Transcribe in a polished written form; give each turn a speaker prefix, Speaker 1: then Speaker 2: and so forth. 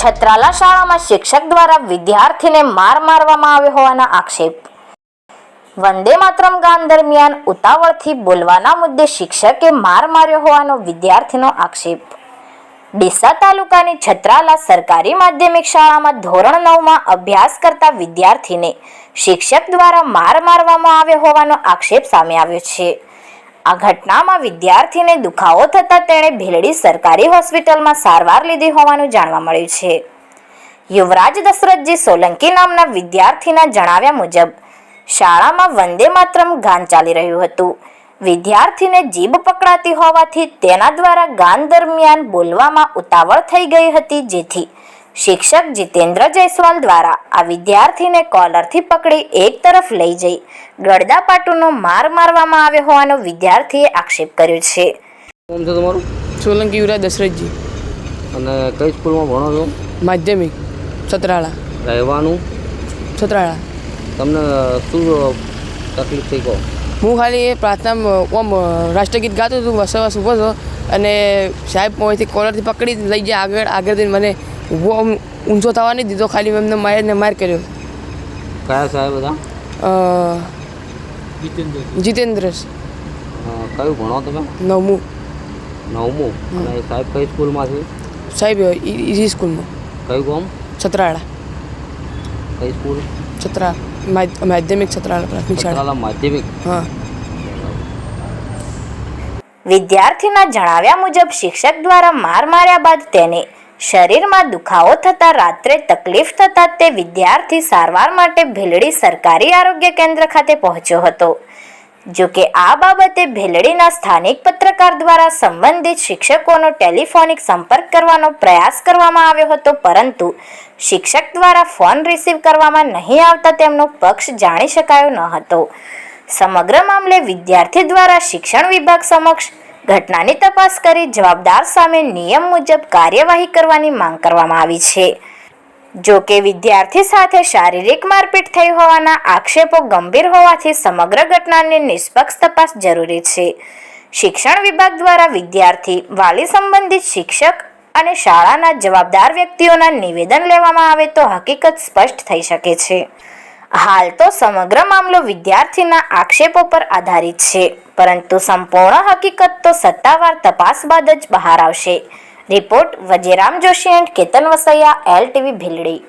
Speaker 1: છત્રાલા શાળામાં શિક્ષક દ્વારા વિદ્યાર્થીને માર મારવામાં આવ્યો હોવાના આક્ષેપ। વંદે માતરમ ગાન દરમિયાન ઉતાવળથી બોલવાના મુદ્દે શિક્ષકે માર માર્યો હોવાનો વિદ્યાર્થીનો આક્ષેપ। ડીસા તાલુકાની છત્રાલા સરકારી માધ્યમિક શાળામાં ધોરણ 9માં અભ્યાસ કરતા વિદ્યાર્થીને શિક્ષક દ્વારા માર મારવામાં આવ્યો હોવાનો આક્ષેપ સામે આવ્યો છે। આ ઘટનામાં વિદ્યાર્થીને દુખાવો થતાં તેણે ભીલડી સરકારી હોસ્પિટલમાં સારવાર લીધી હોવાનું જાણવા મળ્યું છે। યુવરાજ દશરથજી સોલંકી નામના વિદ્યાર્થીના જણાવ્યા મુજબ શાળામાં વંદે માતરમ ગાન ચાલી રહ્યું હતું। વિદ્યાર્થીને જીભ પકડાતી હોવાથી તેના દ્વારા ગાન દરમિયાન બોલવામાં ઉતાવળ થઈ ગઈ હતી, જેથી શિક્ષક જીતેન્દ્ર જયસ્વાલ દ્વારા આ વિદ્યાર્થીને કોલરથી પકડી એક તરફ લઈ જઈ ગળદાપાટુનો માર મારવામાં આવ્યો હોવાનો વિદ્યાર્થીએ આક્ષેપ કર્યો છે।
Speaker 2: નામ છે તમારું?
Speaker 3: સોલંકી યુવરાજ દશરથજી।
Speaker 2: અને કઈ સ્કૂલમાં ભણો છો?
Speaker 3: માધ્યમિક છત્રાળા।
Speaker 2: રહેવાનું?
Speaker 3: છત્રાળા।
Speaker 2: તમને શું તકલીફ થઈ કહો?
Speaker 3: હું ખાલી એ પ્રાર્થના ઓમ રાષ્ટ્રગીત ગાતો હતો, વસવાસ ઊભો હતો અને સાહેબ અહીંથી કોલરથી પકડી લઈ જાય આગળથી મને ઊભો ઊંચો થવા નહીં દીધો, ખાલી એમને માર કર્યો।
Speaker 2: કયા સાહેબ હતા?
Speaker 3: જીતેન્દ્ર।
Speaker 2: કયું ભણો તમે?
Speaker 3: 9મું।
Speaker 2: 9મું? અને સાહેબ કઈ સ્કૂલમાં છે?
Speaker 3: સાહેબ ઈ સ્કૂલમાં।
Speaker 2: કયું ગામ?
Speaker 3: છત્રાળા।
Speaker 2: કઈ સ્કૂલ?
Speaker 3: છત્રા માધ્યમિક છત્રાળા પ્રાથમિક શાળા।
Speaker 2: માધ્યમિક?
Speaker 3: હા।
Speaker 1: વિદ્યાર્થીના જણાવ્યા મુજબ શિક્ષક દ્વારા માર માર્યા બાદ તેને શરીરમાં દુખાવો થતાં રાત્રે તકલીફ થતાં તે વિદ્યાર્થી સારવાર માટે ભીલડી સરકારી આરોગ્ય કેન્દ્ર ખાતે પહોંચ્યો હતો। જો કે આ બાબતે ભીલડીના સ્થાનિક પત્રકાર દ્વારા સંબંધિત શિક્ષકોનો ટેલિફોનિક સંપર્ક કરવાનો પ્રયાસ કરવામાં આવ્યો હતો, પરંતુ શિક્ષક દ્વારા ફોન રિસીવ કરવામાં નહીં આવતા તેમનો પક્ષ જાણી શકાયો ન હતો। સમગ્ર મામલે વિદ્યાર્થી દ્વારા શિક્ષણ વિભાગ સમક્ષ ઘટનાની તપાસ કરી જવાબદાર સામે નિયમ મુજબ કાર્યવાહી કરવાની માંગ કરવામાં આવી છે। જો કે વિદ્યાર્થી સાથે શારીરિક મારપીટ થઈ હોવાના આક્ષેપો ગંભીર હોવાથી સમગ્ર ઘટનાની નિષ્પક્ષ તપાસ જરૂરી છે। શિક્ષણ વિભાગ દ્વારા વિદ્યાર્થી, વાલી સંબંધિત શિક્ષક અને શાળાના જવાબદાર વ્યક્તિઓના નિવેદન લેવામાં આવે તો હકીકત સ્પષ્ટ થઈ શકે છે। હાલ તો સમગ્ર મામલો વિદ્યાર્થીના આક્ષેપો પર આધારિત છે, પરંતુ સંપૂર્ણ હકીકત તો સત્તાવાર તપાસ બાદ જ બહાર આવશે। Report Vajiram Joshi and Ketan Vasaiya, LTV Bhildi.